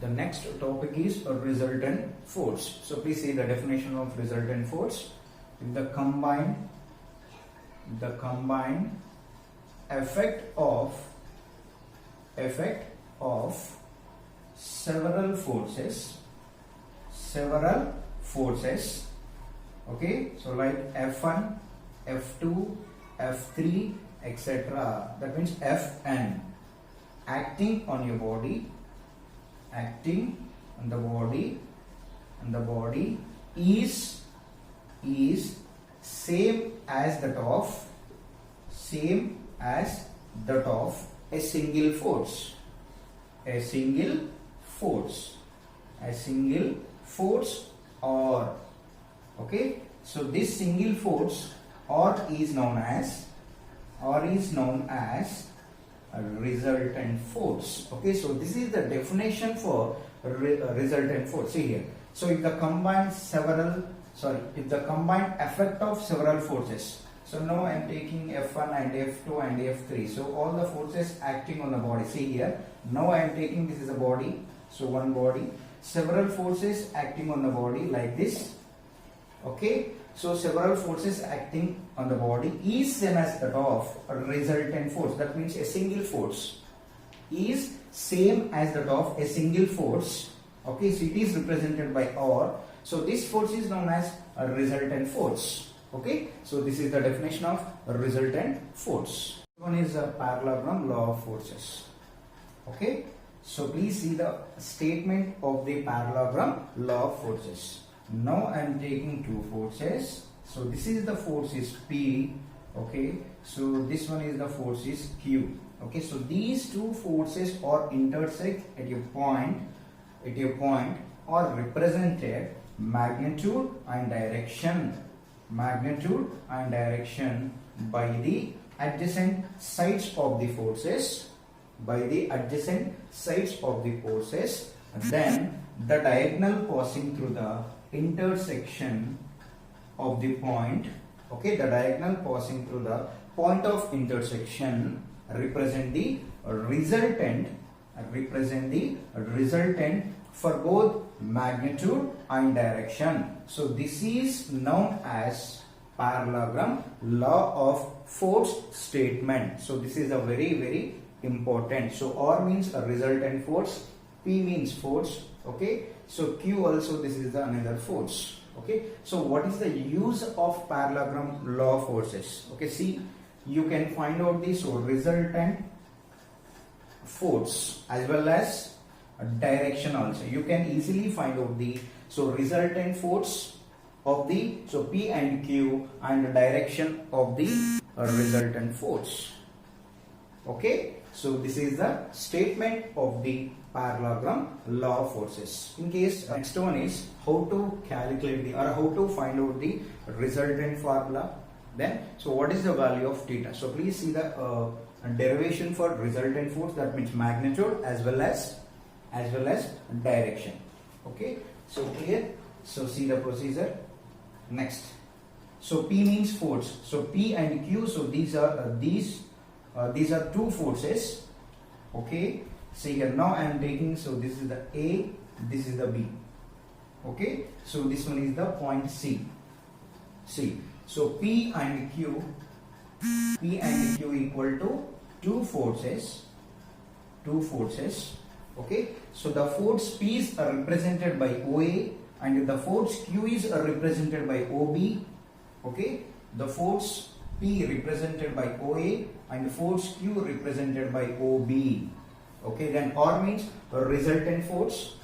The next topic is a resultant force. So please see the definition of resultant force. If the combined effect of several forces, okay, so like F1, F2, F3, etc. That means Fn acting on your body, acting on the body, and the body is same as that of a single force, or okay. So this single force or is known as a resultant force. Okay, so this is the definition for resultant force. See here. So if the combined effect of several forces. So now I am taking F1 and F2 and F3. So all the forces acting on the body. See here. Now I am taking, this is a body. So one body. Several forces acting on the body like this. Okay. So several forces acting on the body is same as that of a resultant force. That means a single force is same as that of a single force. Okay. So it is represented by R. So this force is known as a resultant force. Okay, so this is the definition of a resultant force. One is a parallelogram law of forces. Okay, so please see the statement of the parallelogram law of forces. Now I am taking two forces. So this is the force is P. Okay, so this one is the force is Q. Okay, so these two forces are intersect at a point or represented magnitude and direction by the adjacent sides of the forces, then the diagonal passing through the intersection of the point, okay, the diagonal passing through the point of intersection represent the resultant for both magnitude and direction. So this is known as parallelogram law of force statement. So this is a very, very important. So R means a resultant force, P means force, okay. So Q also, this is the another force, okay. So what is the use of parallelogram law of forces? Okay, see, you can find out this resultant force as well as direction also. You can easily find out the resultant force of the P and Q and the direction of the resultant force. Okay, so this is the statement of the parallelogram law of forces. In case next one is how to calculate how to find out the resultant formula. Then what is the value of theta? So please see the derivation for resultant force, that means magnitude as well as direction. Okay, so clear. So see the procedure. Next, so P means force. So P and Q. So these are two forces. Okay. See here. Now I am taking. So this is the A. This is the B. Okay. So this one is the point C. C. So P and Q equal to two forces. Okay, so the force P is represented by OA and the force Q is represented by OB. Okay, the force P represented by OA and force Q represented by OB. Okay, then R means a resultant force.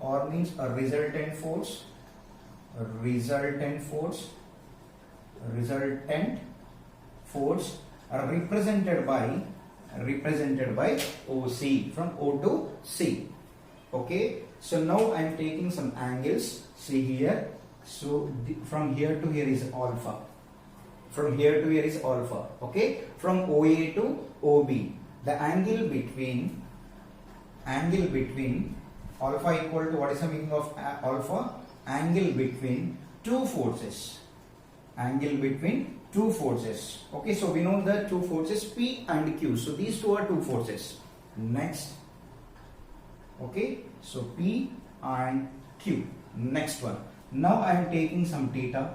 Resultant force are represented by OC, from O to C. Okay, so now I am taking some angles. See here. So from here to here is alpha. Okay, from OA to OB, the angle between alpha equal to, what is the meaning of alpha? Angle between two forces. Okay, so we know the two forces P and Q. So these two are two forces. Next, Okay, so P and Q. Next one. Now I am taking some theta.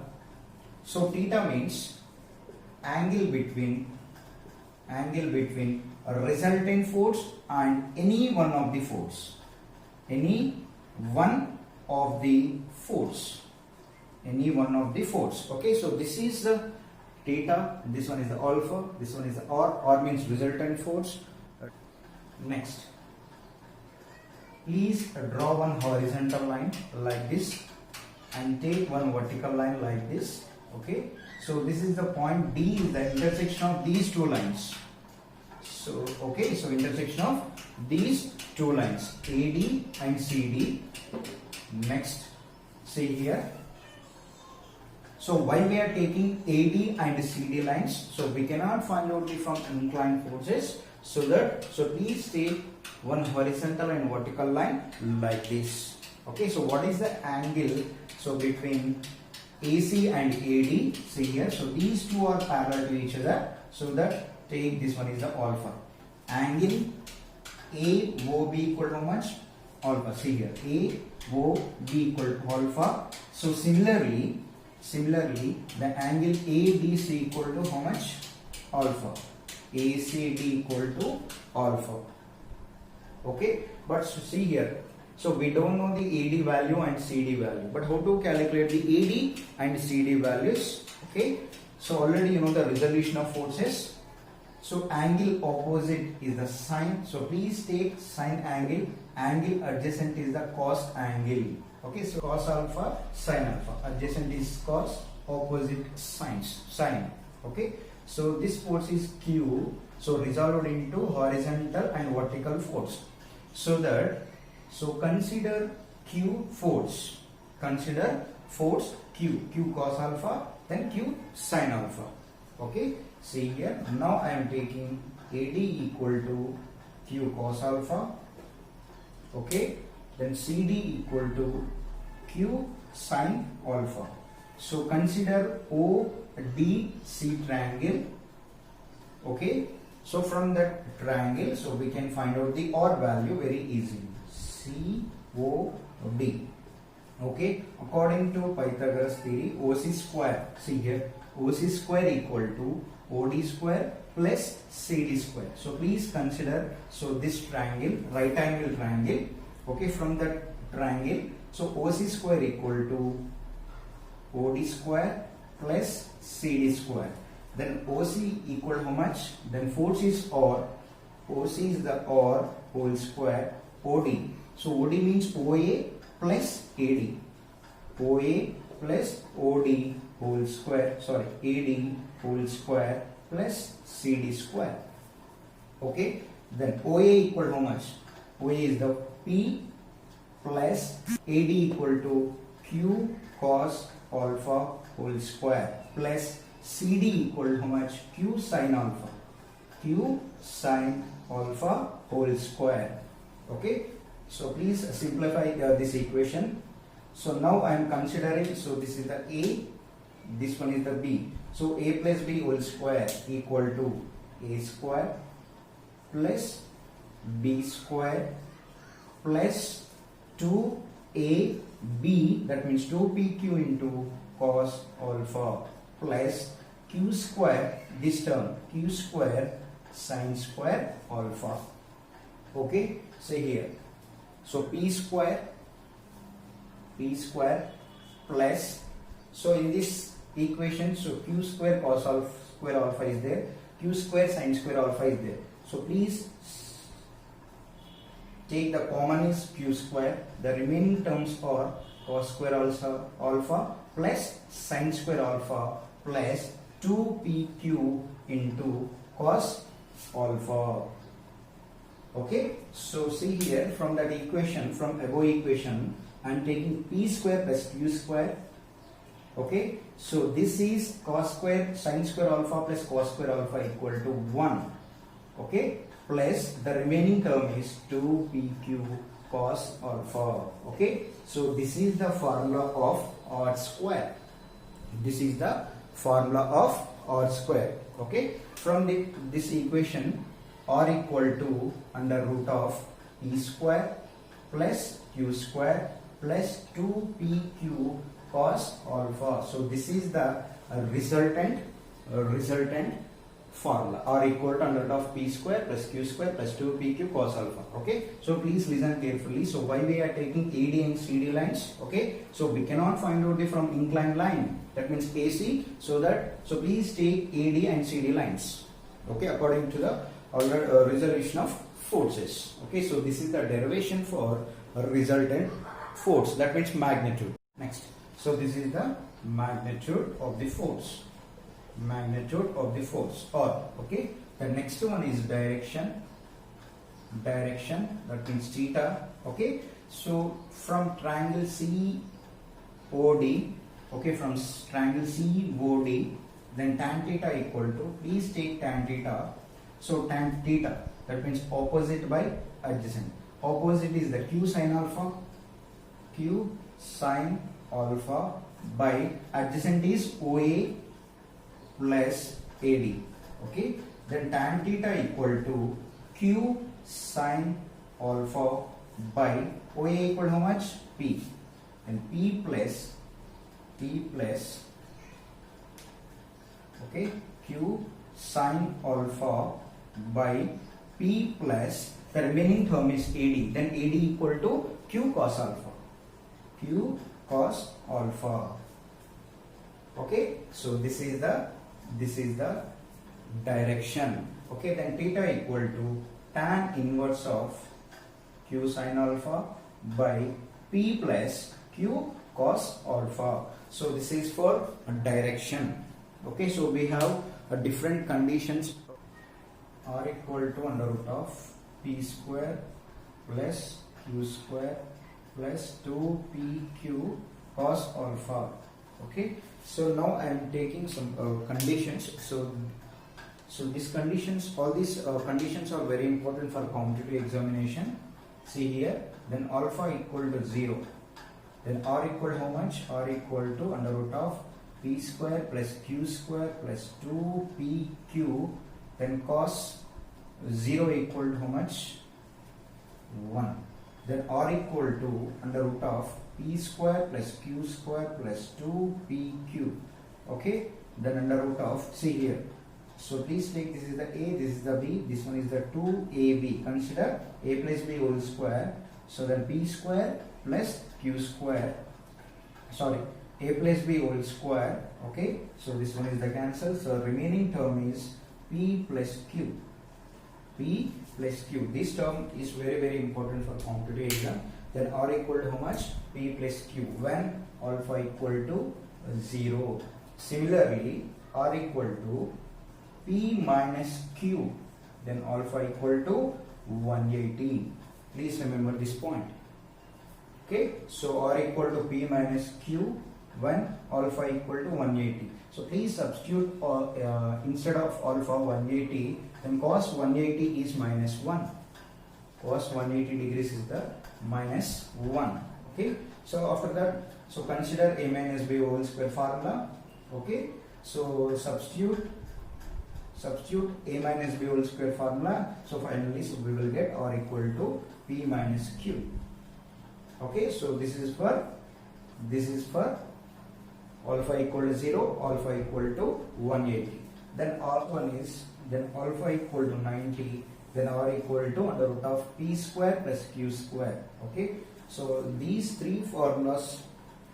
So theta means angle between a resultant force and any one of the force. Any one of the force. Okay, so this is the theta, this one is the alpha, this one is the R means resultant force. Next, please draw one horizontal line like this and take one vertical line like this. Okay, so this is the point D, is the intersection of these two lines. So okay, so intersection of these two lines, AD and CD. Next, see here. So why we are taking AD and CD lines? So we cannot find out the from inclined forces. So please take one horizontal and vertical line like this. Okay, so what is the angle? So between AC and AD, see here. So these two are parallel to each other. So that take this one is the alpha. Angle AOB equal to how much? Alpha. See here, AOB equal to alpha. So similarly, the angle ABC equal to how much? Alpha. ACD equal to alpha. Okay, but see here. So we don't know the AD value and CD value, but how to calculate the AD and CD values? Okay, so already you know the resolution of forces. So angle opposite is the sine. So please take sine angle. Angle adjacent is the cos angle. Okay, so cos alpha, sine alpha. Adjacent is cos, opposite sine. Okay, so this force is Q. So resolved into horizontal and vertical force. So consider Q force. Consider force Q. Q cos alpha, then Q sine alpha. Okay, see here. Now I am taking AD equal to Q cos alpha. Okay, then CD equal to Q sine alpha. So consider ODC triangle. Okay, so from that triangle, so we can find out the R value very easily. COD. Okay, according to Pythagoras theory, OC square. See here, OC square equal to OD square plus CD square. So please consider, so this triangle, right angle triangle. Okay, from that triangle, so OC square equal to OD square plus CD square. Then OC equal how much? Then force is R. OC is the R whole square. OD. So OD means OA plus AD. OA plus OD whole square. Sorry, AD whole square plus CD square. Okay. Then OA equal how much? OA is the P plus AD equal to Q cos alpha whole square plus CD equal to how much? Q sin alpha. Q sin alpha whole square. Okay. So please simplify this equation. So now I am considering, so this is the A, this one is the B. So A plus B whole square equal to A square plus B square plus 2AB, that means 2PQ into cos alpha plus Q square, this term, Q square sin square alpha. Okay, say here. So P square plus, so in this equation, so Q square cos alpha is there, Q square sin square alpha is there. So please take the common is Q square, the remaining terms are cos square alpha plus sin square alpha plus 2PQ into cos alpha. Okay, so see here, from that equation, from above equation, I am taking P square plus Q square. Okay, so this is cos square sin square alpha plus cos square alpha equal to 1. Okay, plus the remaining term is 2PQ cos alpha. Okay, so this is the formula of R square. This is the formula of R square. Okay, from this equation, R equal to under root of P square plus q square plus 2pq cos alpha. So this is the resultant formula, or equal to under root of p square plus q square plus 2pq cos alpha. Okay, so please listen carefully. So why we are taking AD and CD lines? Okay, so we cannot find out the from inclined line, that means AC, so please take AD and CD lines, okay, according to the resolution of forces. Okay, so this is the derivation for resultant force, that means magnitude. Next, so this is the magnitude of the force, or okay, the next one is direction, that means theta. Okay, so from triangle COD, okay, from triangle COD, then tan theta equal to, please take tan theta. So tan theta, that means opposite by adjacent. Opposite is the q sin alpha by adjacent is OA plus AD. Okay, then tan theta equal to q sin alpha by OA equal to how much? P, and P plus okay, q sin alpha by P plus the remaining term is AD, then AD equal to q cos alpha. Okay, so this is the direction. Okay, then theta equal to tan inverse of q sin alpha by P plus q cos alpha. So this is for direction. Okay, so we have different conditions. R equal to under root of p square plus q square plus 2pq cos alpha. Okay, so now I am taking some conditions. So these conditions, all these conditions are very important for competitive examination. See here, then alpha equal to 0, then r equal to how much? R equal to under root of p square plus q square plus 2pq, then cos 0 equal to how much? 1. Then r equal to under root of p square plus q square plus 2pq. Okay, then under root of, see here, so please take, this is the a, this is the b, this one is the 2ab. Consider a plus b whole square. So then p square plus q square, sorry, a plus b whole square. Okay, so this one is the cancel, so remaining term is p plus q. This term is very important for competitive exam. Then r equal to how much? P plus q, when alpha equal to 0. Similarly, r equal to p minus q, then alpha equal to 180. Please remember this point. Okay, so r equal to p minus q when alpha equal to 180. So please substitute instead of alpha 180, then cos 180 is minus 1. Cos 180 degrees is the minus 1. Okay, so after that, so consider a minus b whole square formula. Okay, so substitute a minus b whole square formula. So finally, so we will get r equal to p minus q. Okay, so this is for alpha equal to 0, alpha equal to 180. Then R1 is, then alpha equal to 90, then R equal to under root of p square plus q square. Okay, so these three formulas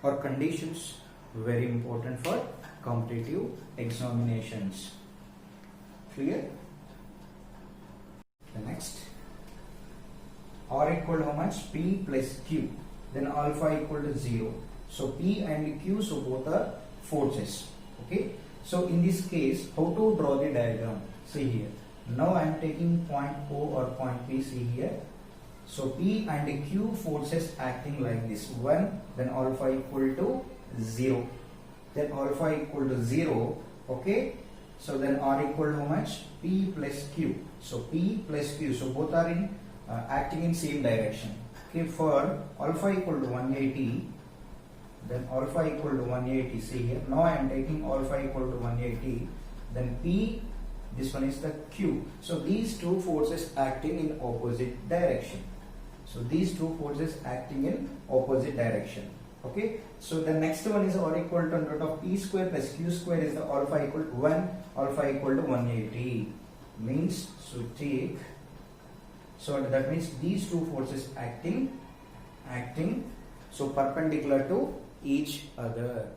or conditions very important for competitive examinations. Clear? The next, R equal to how much? P plus q, then alpha equal to 0. So P and Q, so both are forces. Okay, so in this case, how to draw the diagram? See here, now I am taking point O or point P. See here, so P and Q forces acting like this. 1, then alpha equal to 0, then alpha equal to 0. Okay, so then R equal to how much? P plus Q. So P plus Q, so both are in acting in same direction. Okay, for alpha equal to 180, then alpha equal to 180. See here, now I am taking alpha equal to 180, then P, this one is the Q. So these two forces acting in opposite direction. So these two forces acting in opposite direction. Okay, so the next one is or equal to under root of P square plus Q square is the alpha equal to 1, alpha equal to 180 means, so that means these two forces acting so perpendicular to each other.